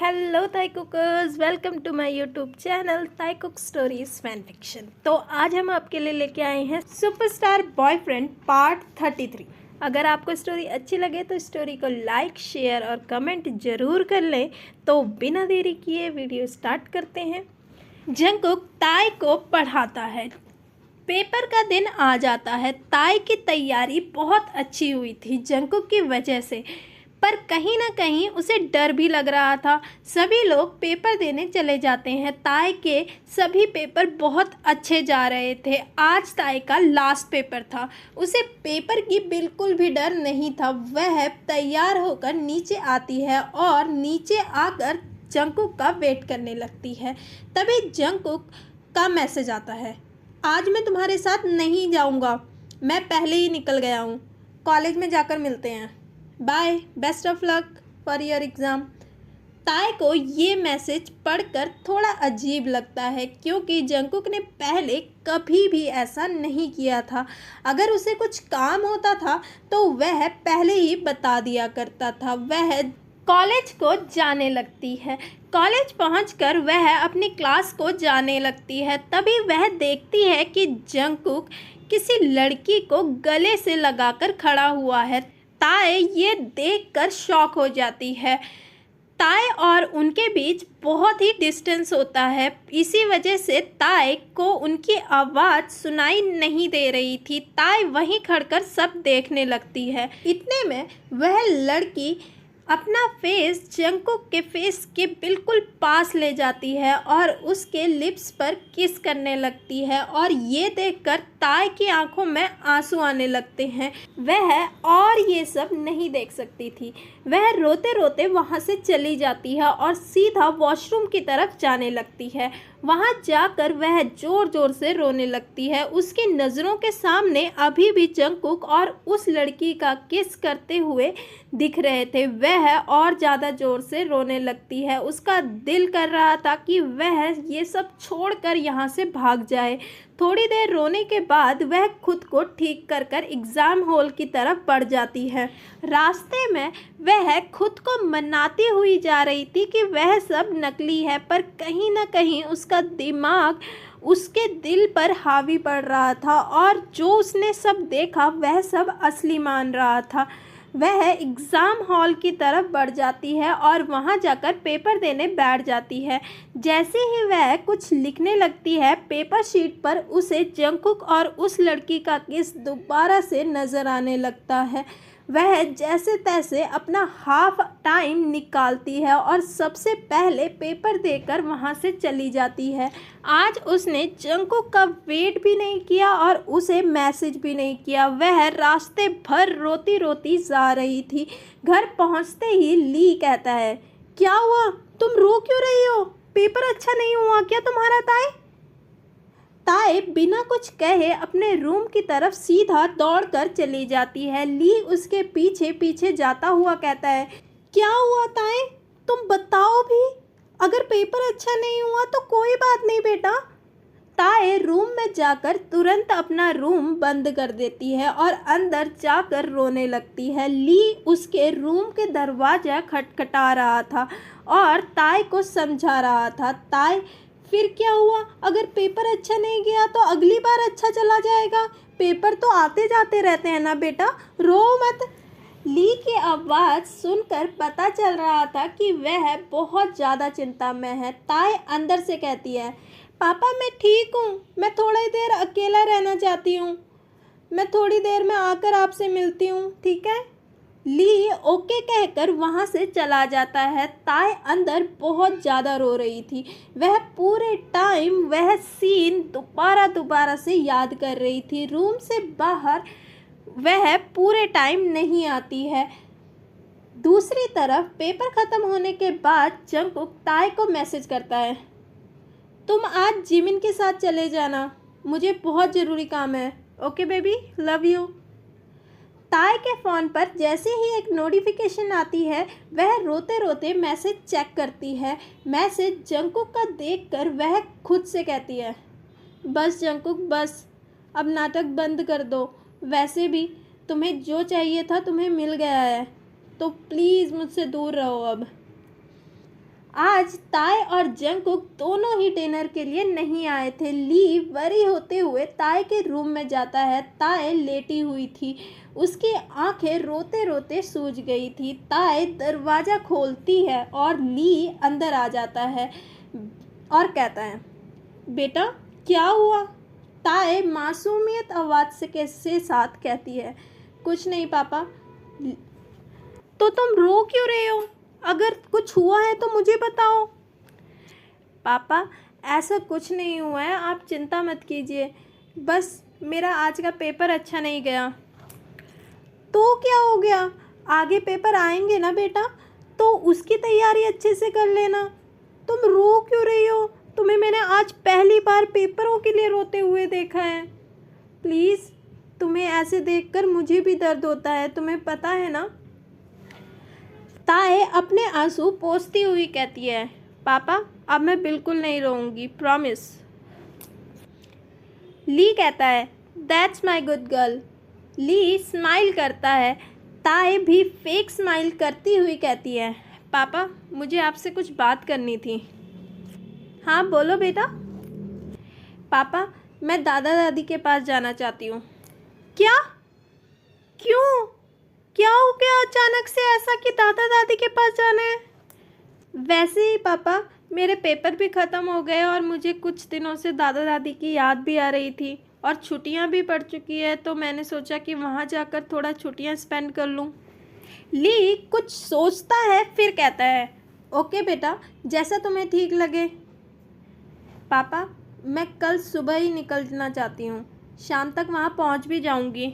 Hello Taekookers, welcome to my YouTube channel Taekook stories fan fiction. तो आज हम आपके लिए लेके आए हैं सुपरस्टार बॉयफ्रेंड पार्ट 33। अगर आपको स्टोरी अच्छी लगे तो स्टोरी को लाइक, शेयर और कमेंट ज़रूर कर लें। तो बिना देरी किए वीडियो स्टार्ट करते हैं। जंगकुक ताई को पढ़ाता है। पेपर का दिन आ जाता है। ताई की तैयारी बहुत अच्छी हुई थी जंगकुक की वजह से, पर कहीं ना कहीं उसे डर भी लग रहा था। सभी लोग पेपर देने चले जाते हैं। ताई के सभी पेपर बहुत अच्छे जा रहे थे। आज ताई का लास्ट पेपर था। उसे पेपर की बिल्कुल भी डर नहीं था। वह तैयार होकर नीचे आती है और नीचे आकर जंगकुक का वेट करने लगती है। तभी जंगकुक का मैसेज आता है, आज मैं तुम्हारे साथ नहीं जाऊंगा, मैं पहले ही निकल गया हूँ। कॉलेज में जाकर मिलते हैं। Bye, best of luck for your exam. Tae को ये मैसेज पढ़कर थोड़ा अजीब लगता है, क्योंकि जंगकुक ने पहले कभी भी ऐसा नहीं किया था। अगर उसे कुछ काम होता था तो वह पहले ही बता दिया करता था। वह कॉलेज को जाने लगती है। कॉलेज पहुंचकर वह अपनी क्लास को जाने लगती है। तभी वह देखती है कि जंगकुक किसी लड़की को गले से लगाकर खड़ा हुआ है। ताई ये देखकर शॉक हो जाती है। ताई और उनके बीच बहुत ही डिस्टेंस होता है। इसी वजह से ताई को उनकी आवाज़ सुनाई नहीं दे रही थी। ताई वहीं खड़कर सब देखने लगती है। इतने में वह लड़की अपना फेस जंगकुक के फेस के बिल्कुल पास ले जाती है और उसके लिप्स पर किस करने लगती है, और ये देखकर ताई की आंखों में आंसू आने लगते हैं। वह और ये सब नहीं देख सकती थी। वह रोते रोते वहाँ से चली जाती है और सीधा वॉशरूम की तरफ जाने लगती है। वहाँ जाकर वह ज़ोर ज़ोर से रोने लगती है। उसकी नज़रों के सामने अभी भी जंगकुक और उस लड़की का किस करते हुए दिख रहे थे। वह और ज़्यादा ज़ोर से रोने लगती है। उसका दिल कर रहा था कि वह ये सब छोड़कर यहाँ से भाग जाए। थोड़ी देर रोने के बाद वह खुद को ठीक कर कर एग्ज़ाम हॉल की तरफ बढ़ जाती है। रास्ते में वह खुद को मनाती हुई जा रही थी कि वह सब नकली है, पर कहीं ना कहीं उसका दिमाग उसके दिल पर हावी पड़ रहा था और जो उसने सब देखा वह सब असली मान रहा था। वह एग्ज़ाम हॉल की तरफ बढ़ जाती है और वहां जाकर पेपर देने बैठ जाती है। जैसे ही वह कुछ लिखने लगती है, पेपर शीट पर उसे जंगकुक और उस लड़की का किस दोबारा से नज़र आने लगता है। वह जैसे तैसे अपना हाफ टाइम निकालती है और सबसे पहले पेपर देकर वहाँ से चली जाती है। आज उसने जंगकुक का वेट भी नहीं किया और उसे मैसेज भी नहीं किया। वह रास्ते भर रोती रोती जा रही थी। घर पहुँचते ही ली कहता है, क्या हुआ, तुम रो क्यों रही हो? पेपर अच्छा नहीं हुआ क्या तुम्हारा ताई? ताई बिना कुछ कहे अपने रूम की तरफ सीधा दौड़कर चली जाती है। ली उसके पीछे पीछे जाता हुआ कहता है, क्या हुआ ताई, तुम बताओ भी। अगर पेपर अच्छा नहीं हुआ तो कोई बात नहीं बेटा। ताई रूम में जाकर तुरंत अपना रूम बंद कर देती है और अंदर जाकर रोने लगती है। ली उसके रूम के दरवाजा खटखटा रहा था और ताई को समझा रहा था, ताई फिर क्या हुआ? अगर पेपर अच्छा नहीं गया तो अगली बार अच्छा चला जाएगा। पेपर तो आते जाते रहते हैं ना बेटा, रो मत। ली की आवाज़ सुनकर पता चल रहा था कि वह बहुत ज़्यादा चिंता में है। ताई अंदर से कहती है, पापा मैं ठीक हूँ, मैं थोड़ी देर अकेला रहना चाहती हूँ, मैं थोड़ी देर में आकर आपसे मिलती हूँ, ठीक है? ली ओके कहकर वहाँ से चला जाता है। ताई अंदर बहुत ज़्यादा रो रही थी। वह पूरे टाइम वह सीन दोबारा से याद कर रही थी। रूम से बाहर वह पूरे टाइम नहीं आती है। दूसरी तरफ पेपर ख़त्म होने के बाद जंगकुक ताई को मैसेज करता है, तुम आज जिमिन के साथ चले जाना, मुझे बहुत ज़रूरी काम है। Okay baby, love you. ताई के फ़ोन पर जैसे ही एक नोटिफिकेशन आती है, वह रोते रोते मैसेज चेक करती है। मैसेज जंगकुक का देखकर वह खुद से कहती है, बस जंगकुक बस, अब नाटक बंद कर दो। वैसे भी तुम्हें जो चाहिए था तुम्हें मिल गया है, तो प्लीज़ मुझसे दूर रहो अब। आज ताए और जंगकुक दोनों ही डिनर के लिए नहीं आए थे। ली वरी होते हुए ताए के रूम में जाता है। ताए लेटी हुई थी, उसकी आंखें रोते रोते सूज गई थी। ताए दरवाज़ा खोलती है और ली अंदर आ जाता है और कहता है, बेटा क्या हुआ? ताए मासूमियत आवाज़ के साथ कहती है, कुछ नहीं पापा। तो तुम रो क्यों रहे हो? अगर कुछ हुआ है तो मुझे बताओ। पापा ऐसा कुछ नहीं हुआ है, आप चिंता मत कीजिए, बस मेरा आज का पेपर अच्छा नहीं गया। तो क्या हो गया? आगे पेपर आएंगे ना बेटा, तो उसकी तैयारी अच्छे से कर लेना। तुम रो क्यों रही हो? तुम्हें मैंने आज पहली बार पेपरों के लिए रोते हुए देखा है। प्लीज़, तुम्हें ऐसे देखकर मुझे भी दर्द होता है, तुम्हें पता है ना। ताए अपने आंसू पोंछती हुई कहती है, पापा अब मैं बिल्कुल नहीं रोऊंगी, प्रॉमिस। ली कहता है, that's my good girl. Lee smile करता है। ताए भी फेक स्माइल करती हुई कहती है, पापा मुझे आपसे कुछ बात करनी थी। हाँ बोलो बेटा। पापा मैं दादा दादी के पास जाना चाहती हूँ। क्या? क्यों? क्या हो गया अचानक से ऐसा कि दादा दादी के पास जाना है? वैसे ही पापा, मेरे पेपर भी ख़त्म हो गए और मुझे कुछ दिनों से दादा दादी की याद भी आ रही थी और छुट्टियां भी पड़ चुकी है, तो मैंने सोचा कि वहां जाकर थोड़ा छुट्टियां स्पेंड कर लूं। ली कुछ सोचता है, फिर कहता है, ओके बेटा, जैसा तुम्हें ठीक लगे। पापा मैं कल सुबह ही निकलना चाहती हूँ, शाम तक वहाँ पहुँच भी जाऊँगी।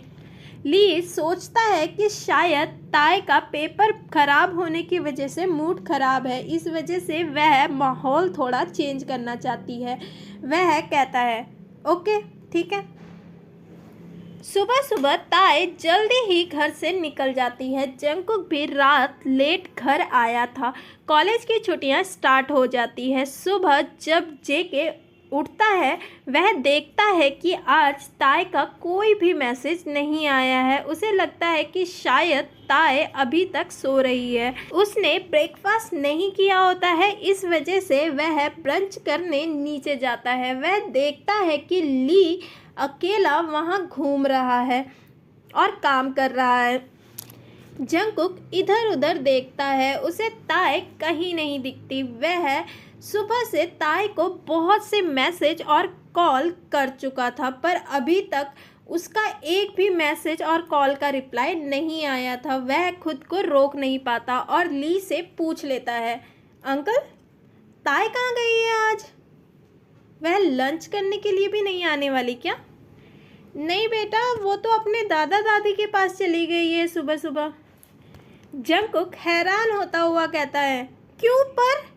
ली सोचता है कि शायद ताए का पेपर ख़राब होने की वजह से मूड ख़राब है, इस वजह से वह माहौल थोड़ा चेंज करना चाहती है। वह कहता है, ओके ठीक है। सुबह सुबह ताए जल्दी ही घर से निकल जाती है। जंगकुक भी रात लेट घर आया था। कॉलेज की छुट्टियां स्टार्ट हो जाती है। सुबह जब जेके उठता है, वह देखता है कि आज ताए का कोई भी मैसेज नहीं आया है। उसे लगता है कि शायद ताए अभी तक सो रही है। उसने ब्रेकफास्ट नहीं किया होता है, इस वजह से वह ब्रंच करने नीचे जाता है। वह देखता है कि ली अकेला वहाँ घूम रहा है और काम कर रहा है। जंगकुक इधर उधर देखता है, उसे ताए कहीं नहीं दिखती। वह सुबह से ताए को बहुत से मैसेज और कॉल कर चुका था, पर अभी तक उसका एक भी मैसेज और कॉल का रिप्लाई नहीं आया था। वह खुद को रोक नहीं पाता और ली से पूछ लेता है, अंकल ताए कहाँ गई है आज? वह लंच करने के लिए भी नहीं आने वाली क्या? नहीं बेटा, वो तो अपने दादा दादी के पास चली गई है सुबह सुबह। जंगकुक हैरान होता हुआ कहता है, क्यों पर?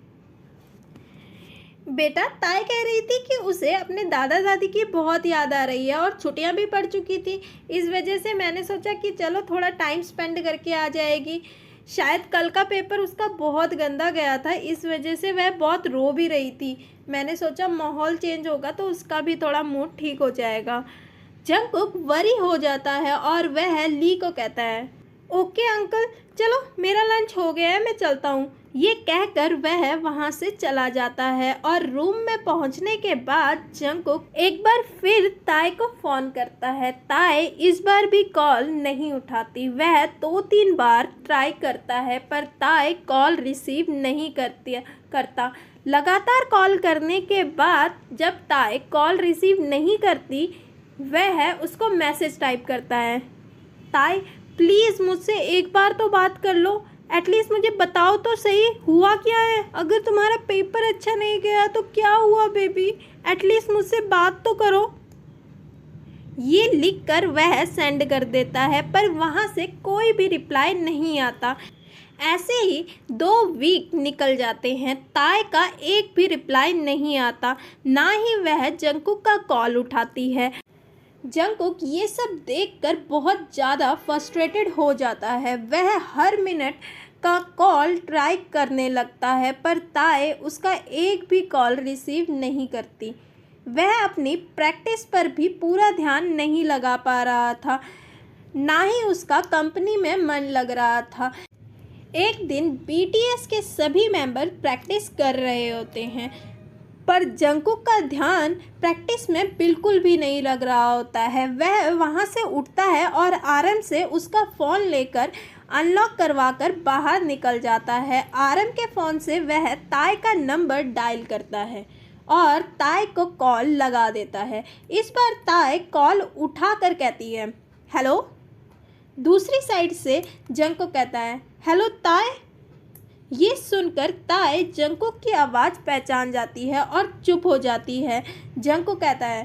बेटा ताए कह रही थी कि उसे अपने दादा दादी की बहुत याद आ रही है और छुट्टियां भी पड़ चुकी थी, इस वजह से मैंने सोचा कि चलो थोड़ा टाइम स्पेंड करके आ जाएगी। शायद कल का पेपर उसका बहुत गंदा गया था, इस वजह से वह बहुत रो भी रही थी। मैंने सोचा माहौल चेंज होगा तो उसका भी थोड़ा मूड ठीक हो जाएगा। जंगकुक वरी हो जाता है और वह ली को कहता है, ओके अंकल, चलो मेरा लंच हो गया है, मैं चलता हूँ। ये कहकर वह वहाँ से चला जाता है और रूम में पहुँचने के बाद जंगकुक एक बार फिर ताए को फ़ोन करता है। ताए इस बार भी कॉल नहीं उठाती। वह 2-3 बार ट्राई करता है पर ताए कॉल रिसीव नहीं करता। लगातार कॉल करने के बाद जब ताए कॉल रिसीव नहीं करती, वह उसको मैसेज टाइप करता है, ताए प्लीज़ मुझसे एक बार तो बात कर लो, एटलीस्ट मुझे बताओ तो सही हुआ क्या है। अगर तुम्हारा पेपर अच्छा नहीं गया तो क्या हुआ बेबी, एटलीस्ट मुझसे बात तो करो। ये लिखकर वह सेंड कर देता है पर वहाँ से कोई भी रिप्लाई नहीं आता। ऐसे ही 2 वीक निकल जाते हैं। ताए का एक भी रिप्लाई नहीं आता, ना ही वह जंगकुक का कॉल उठाती है। जंगकुक ये सब देखकर बहुत ज़्यादा फ्रस्ट्रेटेड हो जाता है। वह हर मिनट का कॉल ट्राई करने लगता है पर ताए उसका एक भी कॉल रिसीव नहीं करती। वह अपनी प्रैक्टिस पर भी पूरा ध्यान नहीं लगा पा रहा था, ना ही उसका कंपनी में मन लग रहा था। एक दिन बीटीएस के सभी मेंबर प्रैक्टिस कर रहे होते हैं, पर जंगकुक का ध्यान प्रैक्टिस में बिल्कुल भी नहीं लग रहा होता है। वह वहाँ से उठता है और आराम से उसका फ़ोन लेकर अनलॉक करवाकर बाहर निकल जाता है। आरम के फ़ोन से वह ताई का नंबर डायल करता है और ताई को कॉल लगा देता है। इस बार ताई कॉल उठाकर कहती है हेलो। दूसरी साइड से जंगकुक कहता है हेलो ताई। ये सुनकर ताई जंगकुक की आवाज़ पहचान जाती है और चुप हो जाती है। जंगकुक कहता है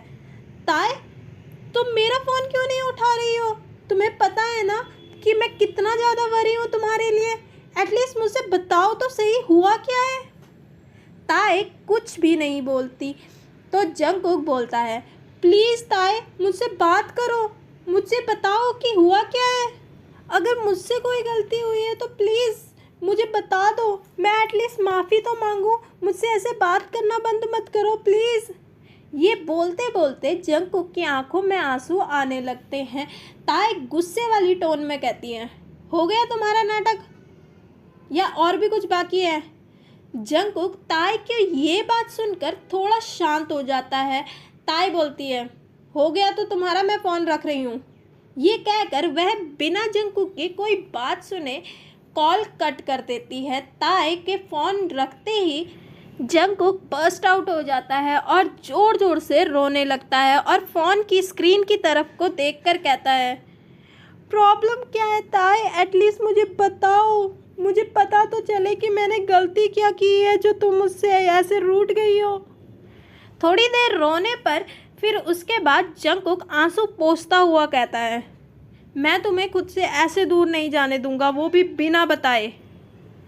ताई तुम मेरा फ़ोन क्यों नहीं उठा रही हो? तुम्हें पता है ना कि मैं कितना ज़्यादा वरी हूँ तुम्हारे लिए। एटलीस्ट मुझसे बताओ तो सही हुआ क्या है। ताई कुछ भी नहीं बोलती तो जंगकुक बोलता है प्लीज़ ताई मुझसे बात करो, मुझसे बताओ कि हुआ क्या है। अगर मुझसे कोई गलती हुई है तो प्लीज़ मुझे बता दो, मैं एटलीस्ट माफ़ी तो मांगूँ। मुझसे ऐसे बात करना बंद मत करो प्लीज़। ये बोलते बोलते जंगकुक की आंखों में आंसू आने लगते हैं। ताई गुस्से वाली टोन में कहती है हो गया तुम्हारा नाटक या और भी कुछ बाकी है? जंगकुक ताई की ये बात सुनकर थोड़ा शांत हो जाता है। ताई बोलती है हो गया तो तुम्हारा, मैं फ़ोन रख रही हूँ। ये कहकर वह बिना जंगकुक की कोई बात सुने कॉल कट कर देती है। ताई के फ़ोन रखते ही जंगकुक बर्स्ट आउट हो जाता है और ज़ोर ज़ोर से रोने लगता है और फ़ोन की स्क्रीन की तरफ को देखकर कहता है प्रॉब्लम क्या है ताई? एटलीस्ट मुझे बताओ, मुझे पता तो चले कि मैंने गलती क्या की है जो तुम मुझसे ऐसे रूठ गई हो। थोड़ी देर रोने पर फिर उसके बाद जंगकुक आंसू पोंछता हुआ कहता है मैं तुम्हें खुद से ऐसे दूर नहीं जाने दूंगा, वो भी बिना बताए।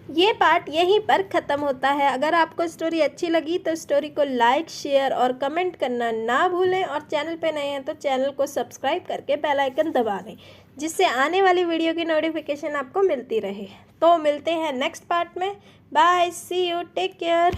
ये पार्ट यहीं पर ख़त्म होता है। अगर आपको स्टोरी अच्छी लगी तो स्टोरी को लाइक, शेयर और कमेंट करना ना भूलें और चैनल पे नए हैं तो चैनल को सब्सक्राइब करके बेल आइकन दबा दें, जिससे आने वाली वीडियो की नोटिफिकेशन आपको मिलती रहे। तो मिलते हैं नेक्स्ट पार्ट में। Bye, see you, take care.